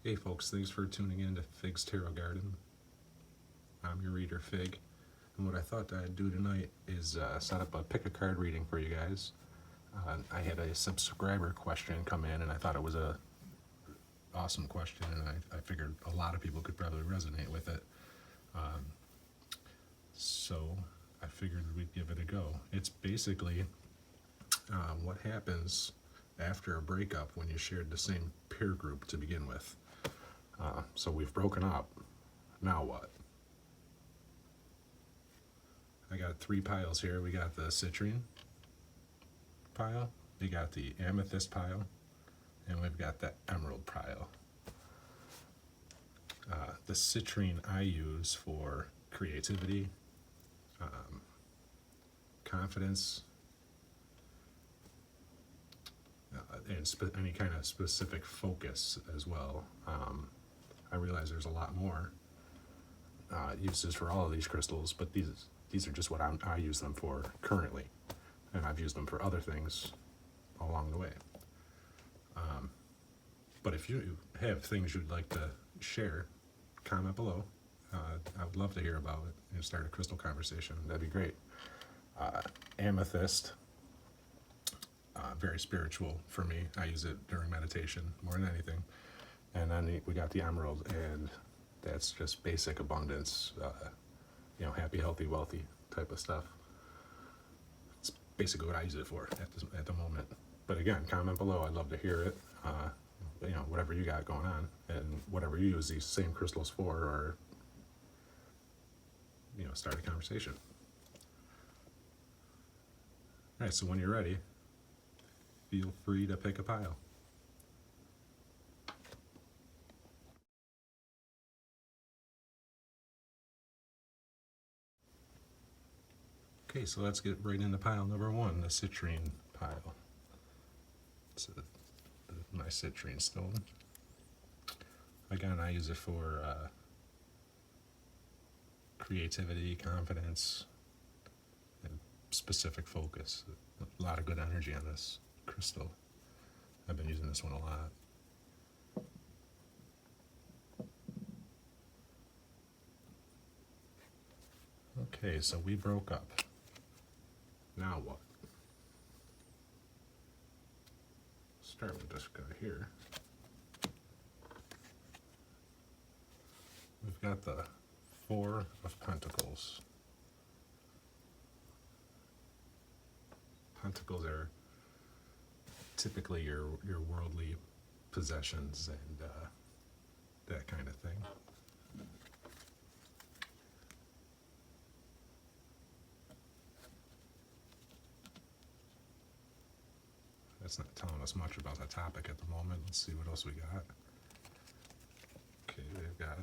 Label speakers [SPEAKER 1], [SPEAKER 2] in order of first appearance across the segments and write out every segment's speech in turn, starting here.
[SPEAKER 1] Hey folks, thanks for tuning in to Fig's Tarot Garden. I'm your reader, Fig, and what I thought I'd do tonight is set up a pick a card reading for you guys. I had a subscriber question come in, and I thought it was a awesome question, and I figured a lot of people could probably resonate with it. So I figured we'd give it a go. It's basically what happens after a breakup when you shared the same peer group to begin with. So we've broken up. Now what? I got 3 piles here. We got the citrine pile, we got the amethyst pile, and we've got the emerald pile. The citrine I use for creativity, confidence, and any kind of specific focus as well. I realize there's a lot more uses for all of these crystals, but these are just what I use them for currently, and I've used them for other things along the way. But if you have things you'd like to share, comment below. I would love to hear about it and start a crystal conversation. That'd be great. Amethyst, very spiritual for me. I use it during meditation more than anything. And then we got the emerald, and that's just basic abundance, happy, healthy, wealthy type of stuff. It's basically what I use it for at the moment. But again, comment below. I'd love to hear it. Whatever you got going on, and whatever you use these same crystals for, or start a conversation. All right, so when you're ready, feel free to pick a pile. Okay, so let's get right into pile number 1, the citrine pile. It's my citrine stone. Again, I use it for creativity, confidence, and specific focus. A lot of good energy on this crystal. I've been using this one a lot. Okay, so we broke up. Now what? Start with this guy here. We've got the 4 of Pentacles. Pentacles are typically your worldly possessions and that kind of thing. That's not telling us much about the topic at the moment. Let's see what else we got. Okay, we've got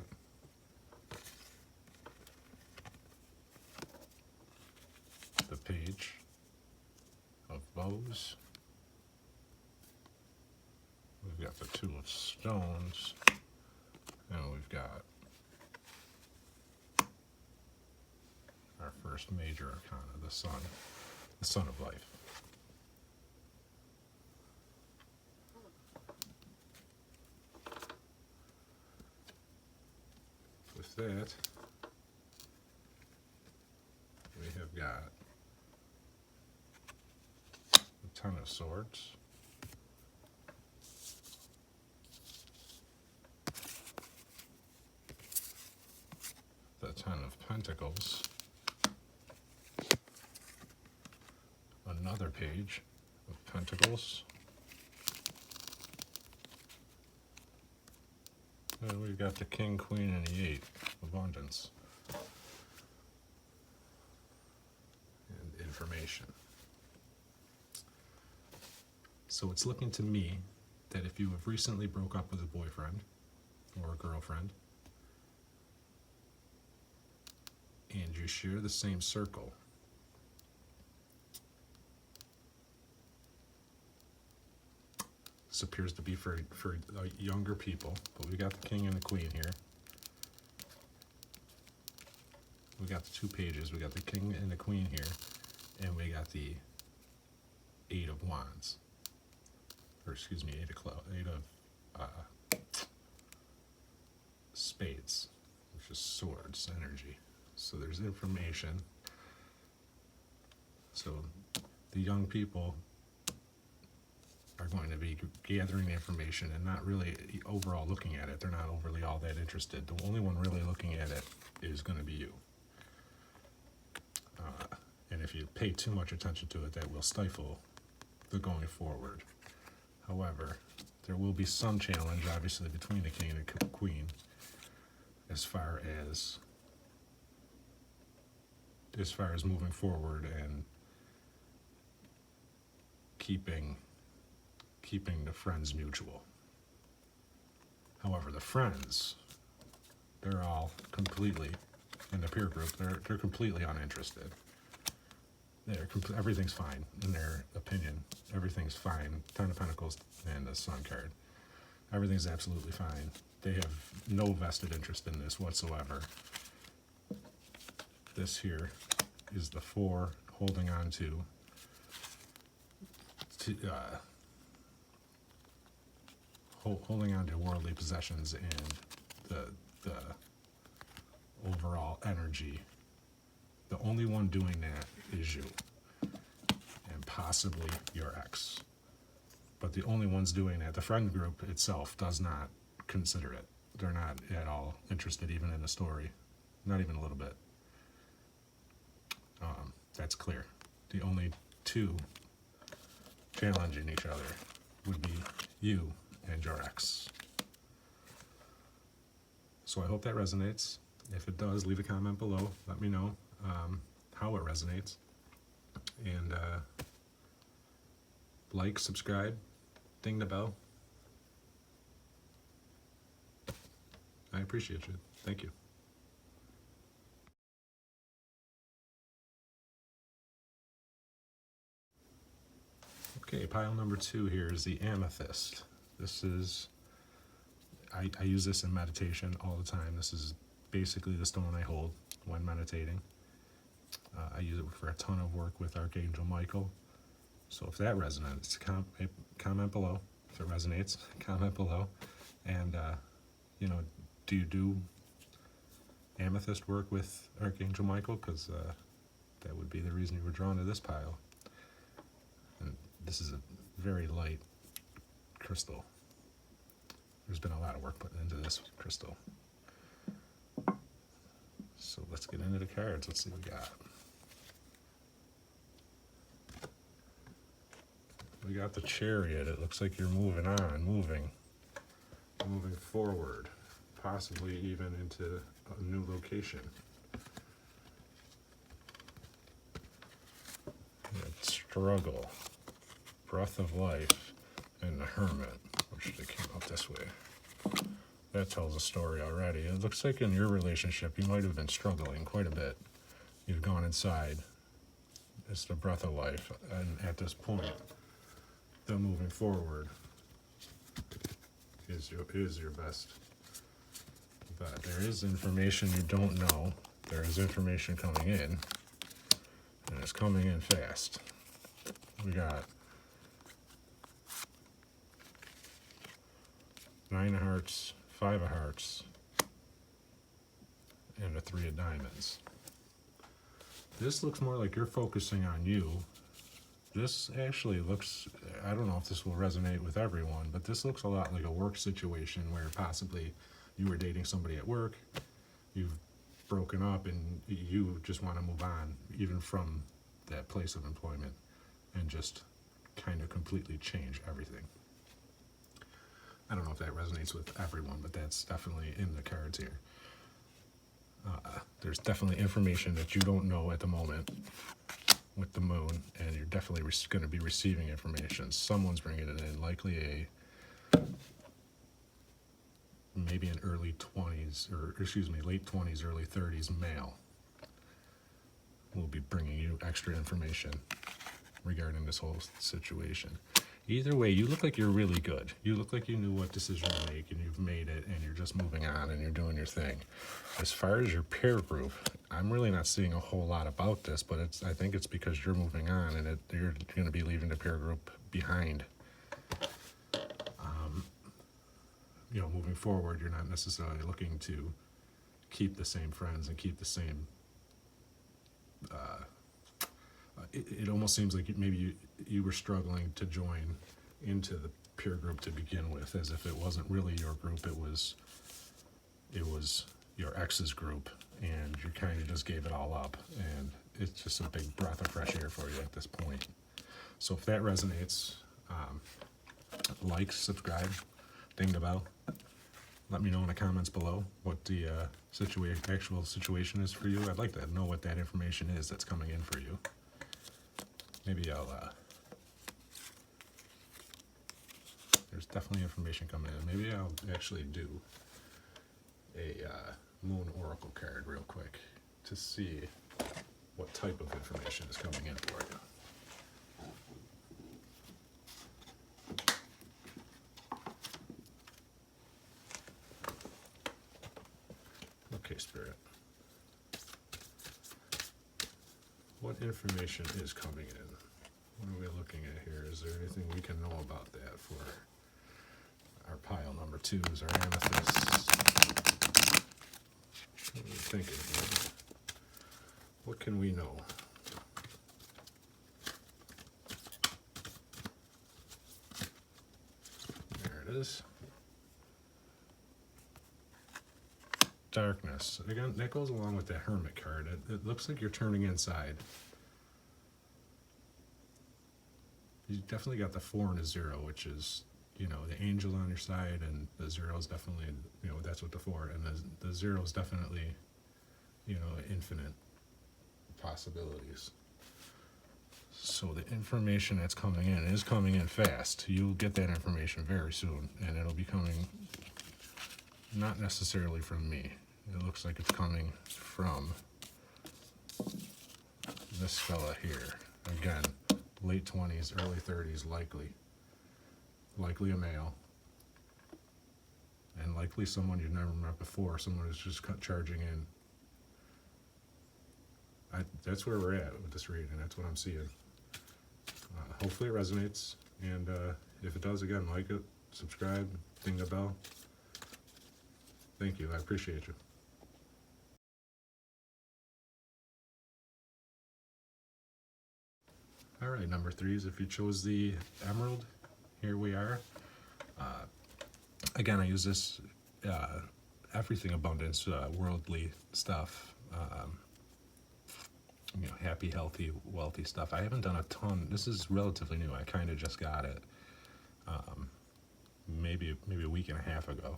[SPEAKER 1] the Page of Bows. We've got the 2 of Stones. And we've got our first major arcana, the Sun of Life. With that, we have got the 10 of Swords, the 10 of Pentacles, another Page of Pentacles, and we've got the King, Queen, and the 8 of Abundance and information. So it's looking to me that if you have recently broke up with a boyfriend or a girlfriend, and you share the same circle, this appears to be for younger people, but we got the King and the Queen here. We got the 2 pages, we got the King and the Queen here, and we got the 8 of Wands. Or excuse me, 8 of spades, which is swords, energy. So there's information. So the young people are going to be gathering the information and not really overall looking at it. They're not overly all that interested. The only one really looking at it is going to be you. And if you pay too much attention to it, that will stifle the going forward. However, there will be some challenge, obviously, between the king and the queen as far as moving forward and keeping the friends mutual. However, the friends, they're all completely, in the peer group, they're completely uninterested. Everything's fine, in their opinion. Everything's fine. Ten of Pentacles and the Sun card. Everything's absolutely fine. They have no vested interest in this whatsoever. This here is the Four holding on to holding on to worldly possessions and the overall energy. The only one doing that is you, and possibly your ex. But the only ones doing that, the friend group itself does not consider it. They're not at all interested even in the story, not even a little bit. That's clear. The only two challenging each other would be you and your ex. So I hope that resonates. If it does, leave a comment below. Let me know how it resonates. And like, subscribe, ding the bell. I appreciate you. Thank you. Okay, pile number 2 here is the amethyst. This is, I use this in meditation all the time. This is basically the stone I hold when meditating. I use it for a ton of work with Archangel Michael. So if that resonates, comment below. If it resonates, comment below. And, do you do amethyst work with Archangel Michael? Because that would be the reason you were drawn to this pile. And this is a very light crystal. There's been a lot of work put into this crystal. So let's get into the cards. Let's see what we got. We got the Chariot. It looks like you're moving on, moving forward, possibly even into a new location. Struggle, Breath of Life, and the Hermit, which they came out this way. That tells a story already. It looks like in your relationship, you might have been struggling quite a bit. You've gone inside. It's the Breath of Life. And at this point, the moving forward is your best bet. There is information you don't know. There is information coming in, and it's coming in fast. We got 9 of Hearts, 5 of Hearts, and a 3 of Diamonds. This looks more like you're focusing on you. This actually looks, I don't know if this will resonate with everyone, but this looks a lot like a work situation where possibly you were dating somebody at work, you've broken up, and you just want to move on, even from that place of employment, and just kind of completely change everything. I don't know if that resonates with everyone, but that's definitely in the cards here. There's definitely information that you don't know at the moment with the moon, and you're definitely going to be receiving information. Someone's bringing it in, likely maybe an early 20s, or excuse me, late 20s, early 30s male will be bringing you extra information regarding this whole situation. Either way, you look like you're really good. You look like you knew what decision to make, and you've made it, and you're just moving on, and you're doing your thing. As far as your peer group, I'm really not seeing a whole lot about this, but I think it's because you're moving on, and you're going to be leaving the peer group behind. moving forward, you're not necessarily looking to keep the same friends and keep the same. It almost seems like maybe you were struggling to join into the peer group to begin with, as if it wasn't really your group. It was your ex's group, and you kind of just gave it all up, and it's just a big breath of fresh air for you at this point. So if that resonates, like, subscribe, ding the bell. Let me know in the comments below what the actual situation is for you. I'd like to know what that information is that's coming in for you. Maybe there's definitely information coming in. Maybe I'll actually do a Moon Oracle card real quick to see what type of information is coming in for you. Okay, Spirit. What information is coming in? What are we looking at here? Is there anything we can know about that for our pile number 2s, our amethysts? What are we thinking here? What can we know? There it is. Darkness. Again, that goes along with that Hermit card. It looks like you're turning inside. You definitely got the 4 and a 0, which is, you know, the angel on your side, and the 0 is definitely, you know, that's what the 4, and the 0 is definitely, you know, infinite possibilities. So the information that's coming in is coming in fast. You'll get that information very soon, and it'll be coming not necessarily from me. It looks like it's coming from this fella here. Again, late 20s, early 30s, likely a male, and likely someone you've never met before, someone who's just charging in. That's where we're at with this reading. That's what I'm seeing. Hopefully it resonates, and if it does, again, like it, subscribe, ding the bell. Thank you. I appreciate you. All right, number 3s, if you chose the emerald, here we are. Again, I use this everything abundance, worldly stuff, you know, happy, healthy, wealthy stuff. I haven't done a ton. This is relatively new. I kind of just got it maybe a week and a half ago.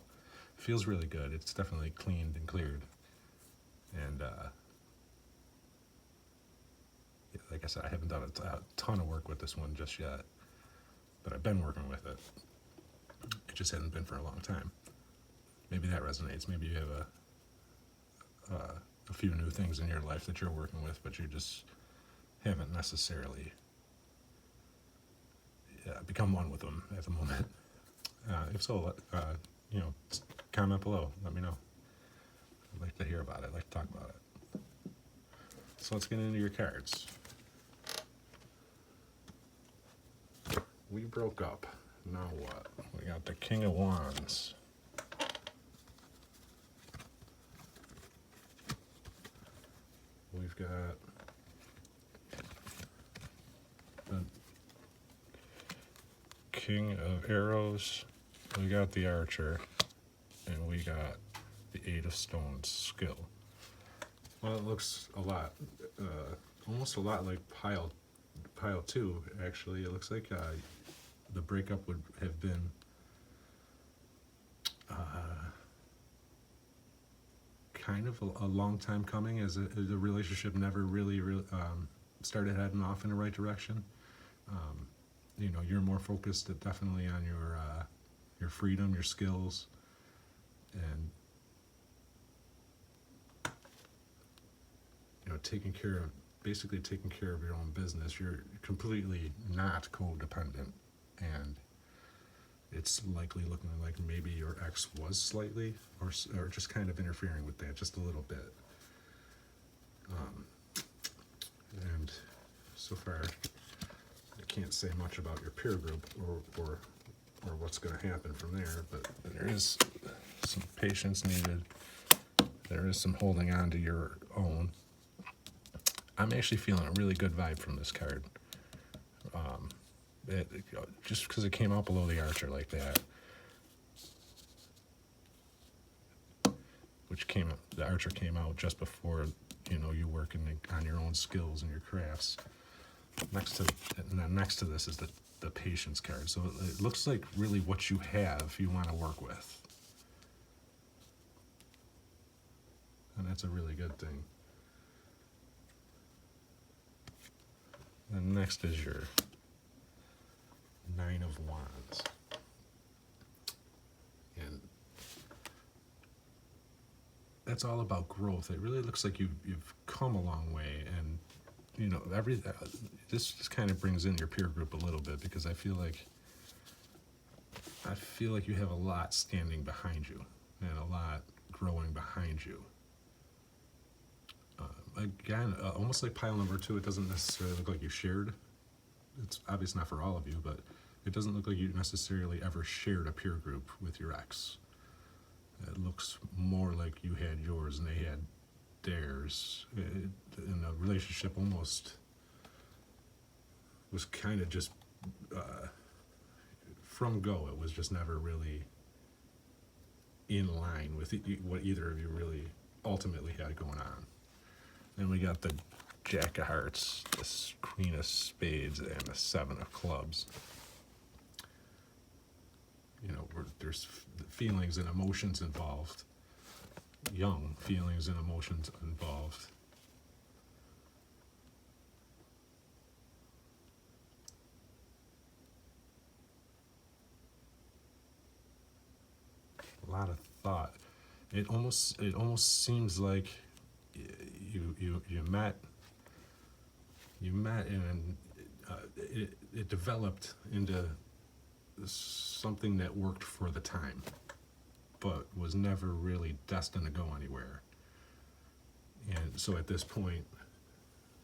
[SPEAKER 1] It feels really good. It's definitely cleaned and cleared. And like I said, I haven't done a ton of work with this one just yet, but I've been working with it. It just hasn't been for a long time. Maybe that resonates. Maybe you have a few new things in your life that you're working with, but you just haven't necessarily become one with them at the moment. If so, you know, comment below. Let me know. I'd like to hear about it. I'd like to talk about it. So let's get into your cards. We broke up. Now what? We got the King of Wands. We've got the King of Arrows. We got the Archer. And we got the 8 of Stones, Skill. Well, it looks a lot, almost a lot like pile 2, actually. It looks like the breakup would have been kind of a long time coming, as the relationship never really started heading off in the right direction. You know, you're more focused definitely on your freedom, your skills, and you know, basically taking care of your own business. You're completely not codependent, and it's likely looking like maybe your ex was slightly or just kind of interfering with that just a little bit. And so far, I can't say much about your peer group or what's going to happen from there, but there is some patience needed. There is some holding on to your own. I'm actually feeling a really good vibe from this card. Just because it came out below the Archer like that, the Archer came out just before, you working on your own skills and your crafts. Next to this is the patience card. So it looks like really what you have you want to work with. And that's a really good thing. And next is your Nine of Wands. And that's all about growth. It really looks like you've come a long way, and this just kind of brings in your peer group a little bit, because I feel like you have a lot standing behind you and a lot growing behind you. Again, almost like pile number 2, it doesn't necessarily look like you shared. It's obviously not for all of you, but it doesn't look like you necessarily ever shared a peer group with your ex. It looks more like you had yours and they had theirs. And the relationship almost was kind of just from go. It was just never really in line with what either of you really ultimately had going on. Then we got the Jack of Hearts, the Queen of Spades, and the Seven of Clubs. There's feelings and emotions involved. Young feelings and emotions involved. A lot of thought. It almost seems like you met and it developed into something that worked for the time, but was never really destined to go anywhere. And so at this point,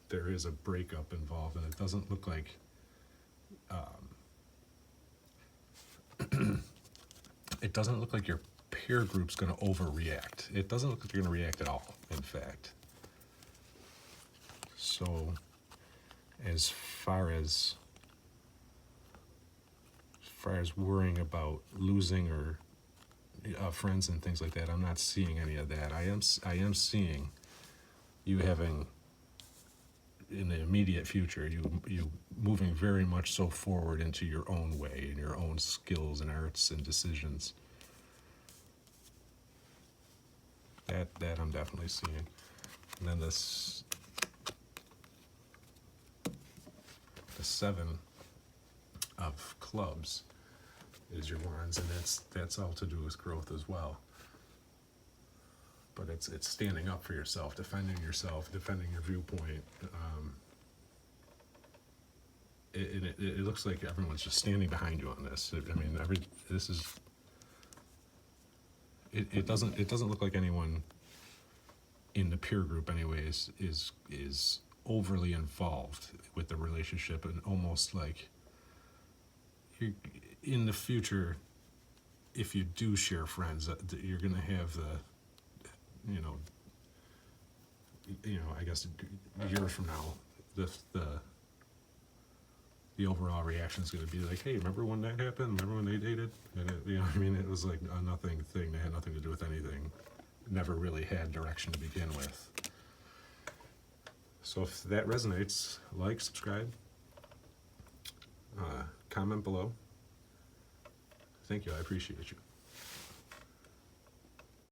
[SPEAKER 1] there is a breakup involved, and it doesn't look like your peer group's going to overreact. It doesn't look like you're going to react at all, in fact. So, as far as worrying about losing or friends and things like that, I'm not seeing any of that. I am seeing you having, in the immediate future, you moving very much so forward into your own way and your own skills and arts and decisions. That I'm definitely seeing. And then the Seven of Clubs is your Wands, and that's all to do with growth as well. But it's standing up for yourself, defending your viewpoint. It looks like everyone's just standing behind you on this. It doesn't look like anyone in the peer group, anyways, is overly involved with the relationship, and almost like in the future, if you do share friends, you're going to have I guess a year from now, the overall reaction is going to be like, hey, remember when that happened? Remember when they dated? And it was like a nothing thing that had nothing to do with anything. Never really had direction to begin with. So if that resonates, like, subscribe, comment below. Thank you, I appreciate you.